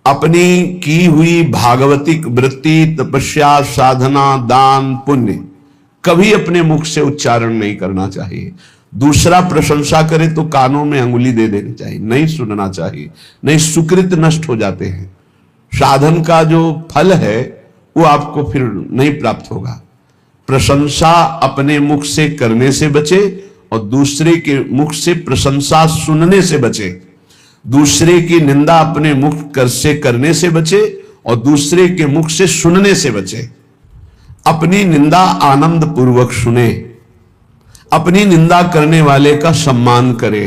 अपनी की हुई भागवतिक वृत्ति, तपस्या, साधना, दान, पुण्य कभी अपने मुख से उच्चारण नहीं करना चाहिए। दूसरा प्रशंसा करे तो कानों में अंगुली दे देनी चाहिए, नहीं सुनना चाहिए, नहीं सुकृत नष्ट हो जाते हैं। साधन का जो फल है वो आपको फिर नहीं प्राप्त होगा। प्रशंसा अपने मुख से करने से बचे और दूसरे के मुख से प्रशंसा सुनने से बचे। दूसरे की निंदा अपने मुख से करने से बचे और दूसरे के मुख से सुनने से बचे। अपनी निंदा आनंद पूर्वक सुने, अपनी निंदा करने वाले का सम्मान करे,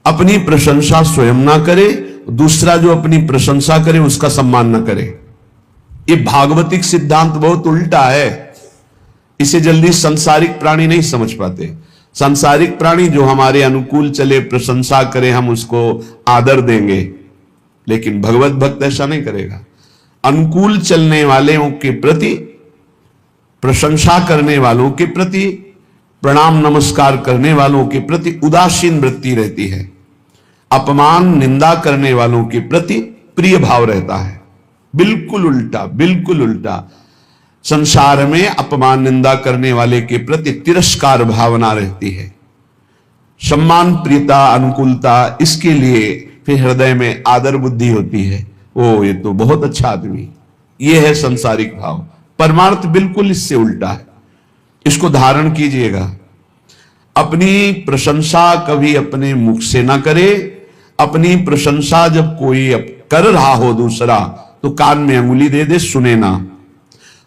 अपनी प्रशंसा स्वयं ना करे, दूसरा जो अपनी प्रशंसा करे उसका सम्मान ना करे। ये भागवतिक सिद्धांत बहुत उल्टा है, इसे जल्दी सांसारिक प्राणी नहीं समझ पाते। सांसारिक प्राणी जो हमारे अनुकूल चले, प्रशंसा करे, हम उसको आदर देंगे, लेकिन भगवत भक्त ऐसा नहीं करेगा। अनुकूल चलने वालों के प्रति, प्रशंसा करने वालों के प्रति, प्रणाम नमस्कार करने वालों के प्रति उदासीन वृत्ति रहती है। अपमान निंदा करने वालों के प्रति प्रिय भाव रहता है। बिल्कुल उल्टा, बिल्कुल उल्टा। संसार में अपमान निंदा करने वाले के प्रति तिरस्कार भावना रहती है। सम्मान, प्रियता, अनुकूलता, इसके लिए फिर हृदय में आदर बुद्धि होती है। ओ ये तो बहुत अच्छा आदमी, ये है संसारिक भाव। परमार्थ बिल्कुल इससे उल्टा है, इसको धारण कीजिएगा। अपनी प्रशंसा कभी अपने मुख से ना करे। अपनी प्रशंसा जब कोई कर रहा हो दूसरा, तो कान में अंगुली दे दे, सुने ना।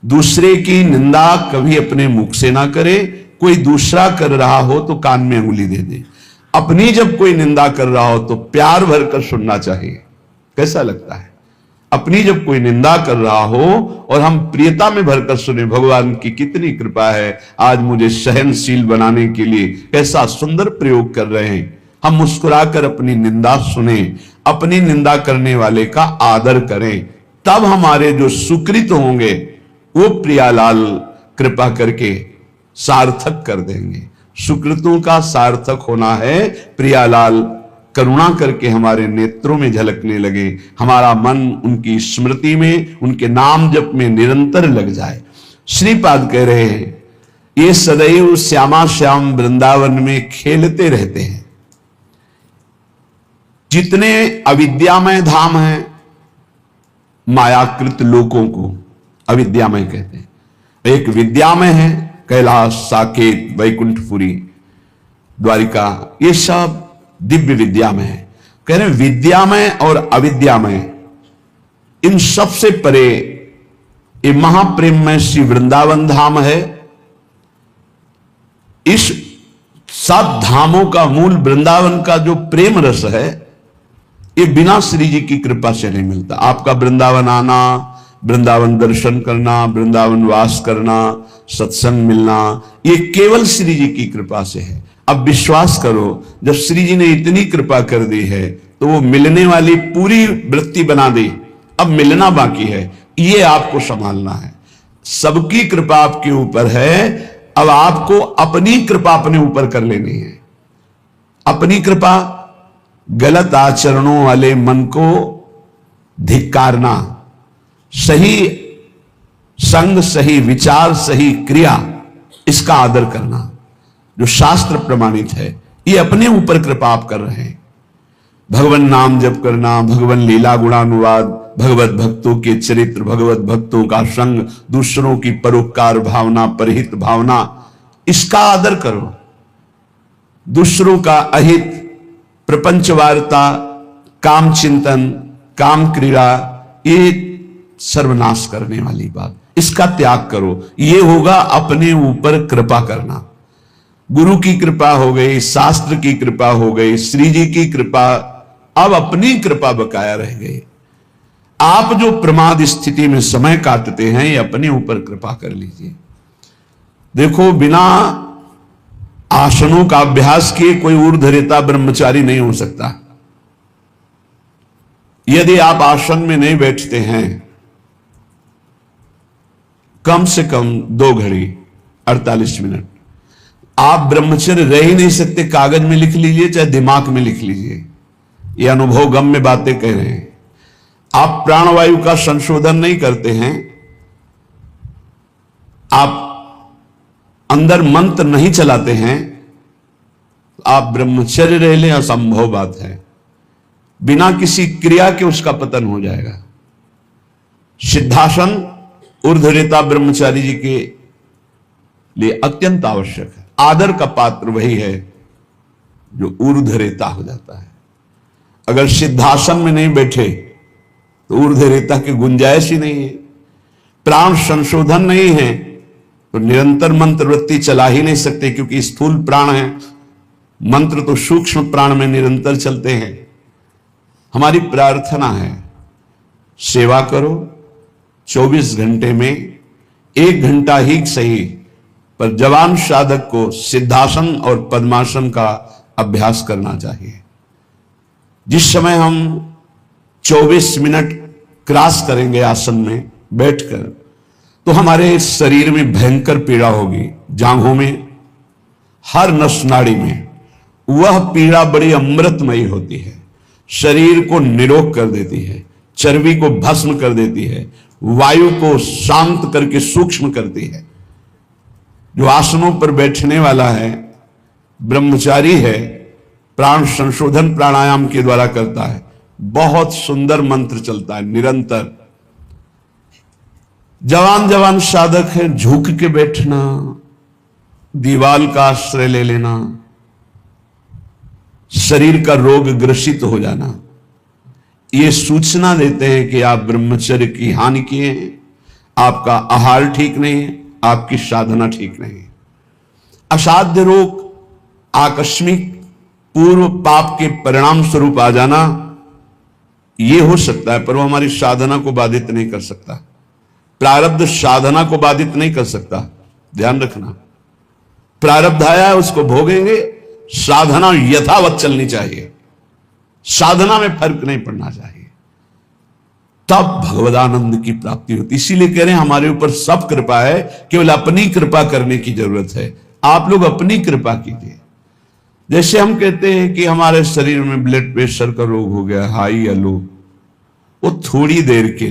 दूसरे की निंदा कभी अपने मुख से ना करे। कोई दूसरा कर रहा हो तो कान में अंगुली दे दे। अपनी जब कोई निंदा कर रहा हो तो प्यार भरकर सुनना चाहिए। कैसा लगता है? अपनी जब कोई निंदा कर रहा हो और हम प्रियता में भरकर सुने, भगवान की कितनी कृपा है, आज मुझे सहनशील बनाने के लिए कैसा सुंदर प्रयोग कर रहे हैं। हम मुस्कुराकर अपनी निंदा सुने, अपनी निंदा करने वाले का आदर करें, तब हमारे जो सुकृत होंगे वो प्रियालाल कृपा करके सार्थक कर देंगे। सुकृतों का सार्थक होना है प्रियालाल करुणा करके हमारे नेत्रों में झलकने लगे, हमारा मन उनकी स्मृति में, उनके नाम जप में निरंतर लग जाए। श्रीपाद कह रहे हैं, ये सदैव श्यामा श्याम वृंदावन में खेलते रहते हैं। जितने अविद्यामय धाम हैं, मायाकृत लोकों को अविद्यामय कहते हैं। एक विद्यामय है, कैलाश, साकेत, वैकुंठपुरी, द्वारिका, ये सब दिव्य विद्यामय है। कह रहे विद्यामय और अविद्यामय, इन सब से परे ये महाप्रेममय श्री वृंदावन धाम है। इस सब धामों का मूल वृंदावन का जो प्रेम रस है, ये बिना श्री जी की कृपा से नहीं मिलता। आपका वृंदावन आना, वृंदावन दर्शन करना, वृंदावन वास करना, सत्संग मिलना, ये केवल श्री जी की कृपा से है। अब विश्वास करो, जब श्री जी ने इतनी कृपा कर दी है तो वो मिलने वाली पूरी वृत्ति बना दी, अब मिलना बाकी है, ये आपको संभालना है। सबकी कृपा आपके ऊपर है, अब आपको अपनी कृपा अपने ऊपर कर लेनी है। अपनी कृपा, गलत आचरणों वाले मन को धिक्कारना, सही संग, सही विचार, सही क्रिया, इसका आदर करना जो शास्त्र प्रमाणित है, ये अपने ऊपर कृपा आप कर रहे हैं। भगवान नाम जप करना, भगवान लीला गुणानुवाद, भगवत भक्तों के चरित्र, भगवत भक्तों का संग, दूसरों की परोपकार भावना, परहित भावना, इसका आदर करो। दूसरों का अहित, प्रपंच वार्ता, काम चिंतन, काम क्रीड़ा, ये सर्वनाश करने वाली बात, इसका त्याग करो। ये होगा अपने ऊपर कृपा करना। गुरु की कृपा हो गई, शास्त्र की कृपा हो गई, श्री जी की कृपा, अब अपनी कृपा बकाया रह गई। आप जो प्रमाद स्थिति में समय काटते हैं, ये अपने ऊपर कृपा कर लीजिए। देखो, बिना आसनों का अभ्यास किए कोई ऊर्ध्वरेता ब्रह्मचारी नहीं हो सकता। यदि आप आसन में नहीं बैठते हैं कम से कम 2 घड़ी 48 मिनट, आप ब्रह्मचर्य रह ही नहीं सकते। कागज में लिख लीजिए, चाहे दिमाग में लिख लीजिए, ये अनुभव गम में बातें कह रहे हैं। आप प्राणवायु का संशोधन नहीं करते हैं, आप अंदर मंत्र नहीं चलाते हैं, आप ब्रह्मचर्य रह लें, असंभव बात है। बिना किसी क्रिया के उसका पतन हो जाएगा। सिद्धासन ऊर्ध्वरेता ब्रह्मचारी जी के लिए अत्यंत आवश्यक है। आदर का पात्र वही है जो ऊर्ध्वरेता हो जाता है। अगर सिद्धासन में नहीं बैठे तो ऊर्ध्वरेता की गुंजाइश ही नहीं है। प्राण संशोधन नहीं है तो निरंतर मंत्र वृत्ति चला ही नहीं सकते, क्योंकि स्थूल प्राण है, मंत्र तो सूक्ष्म प्राण में निरंतर चलते हैं। हमारी प्रार्थना है, सेवा करो, 24 घंटे में 1 घंटा ही सही, पर जवान साधक को सिद्धासन और पद्मासन का अभ्यास करना चाहिए। जिस समय हम 24 मिनट क्रॉस करेंगे आसन में बैठकर, तो हमारे शरीर में भयंकर पीड़ा होगी, जांघों में, हर नस नाड़ी में। वह पीड़ा बड़ी अमृतमयी होती है, शरीर को निरोग कर देती है, चर्बी को भस्म कर देती है, वायु को शांत करके सूक्ष्म करती है। जो आसनों पर बैठने वाला है, ब्रह्मचारी है, प्राण संशोधन प्राणायाम के द्वारा करता है, बहुत सुंदर मंत्र चलता है निरंतर। जवान जवान साधक है, झुक के बैठना, दीवाल का आश्रय ले लेना, शरीर का रोग ग्रसित हो जाना, ये सूचना देते हैं कि आप ब्रह्मचर्य की हानि किए हैं, आपका आहार ठीक नहीं है, आपकी साधना ठीक नहीं है। असाध्य रोग आकस्मिक पूर्व पाप के परिणाम स्वरूप आ जाना, यह हो सकता है, पर वो हमारी साधना को बाधित नहीं कर सकता। प्रारब्ध साधना को बाधित नहीं कर सकता, ध्यान रखना। प्रारब्ध आया है, उसको भोगेंगे, साधना यथावत चलनी चाहिए, साधना में फर्क नहीं पड़ना चाहिए, तब भगवदानंद की प्राप्ति होती। इसीलिए कह रहे हैं हमारे ऊपर सब कृपा है, केवल अपनी कृपा करने की जरूरत है। आप लोग अपनी कृपा कीजिए। जैसे हम कहते हैं कि हमारे शरीर में ब्लड प्रेशर का रोग हो गया, हाई या लो, वो थोड़ी देर के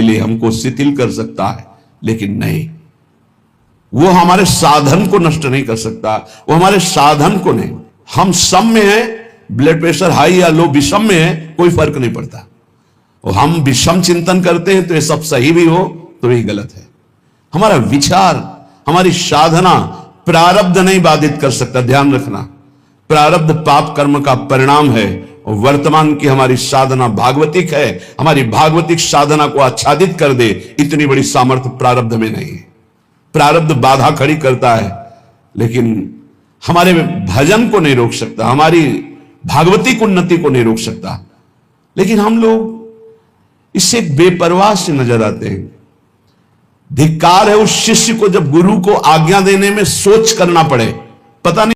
लिए हमको शिथिल कर सकता है, लेकिन नहीं, वो हमारे साधन को नष्ट नहीं कर सकता, वो हमारे साधन को नहीं। हम सम में है, ब्लड प्रेशर हाई या लो, विषम में है, कोई फर्क नहीं पड़ता। और हम विषम चिंतन करते हैं तो ये सब सही भी हो तो ये गलत है। हमारा विचार, हमारी साधना प्रारब्ध नहीं बाधित कर सकता, ध्यान रखना। प्रारब्ध पाप कर्म का परिणाम है, और वर्तमान की हमारी साधना भागवतिक है, हमारी भागवतिक साधना को आच्छादित कर दे, इतनी बड़ी सामर्थ्य प्रारब्ध में नहीं है। प्रारब्ध बाधा खड़ी करता है, लेकिन हमारे भजन को नहीं रोक सकता, हमारी भागवतिक उन्नति को नहीं रोक सकता। लेकिन हम लोग इससे बेपरवाह से नजर आते हैं। धिक्कार है उस शिष्य को जब गुरु को आज्ञा देने में सोच करना पड़े, पता नहीं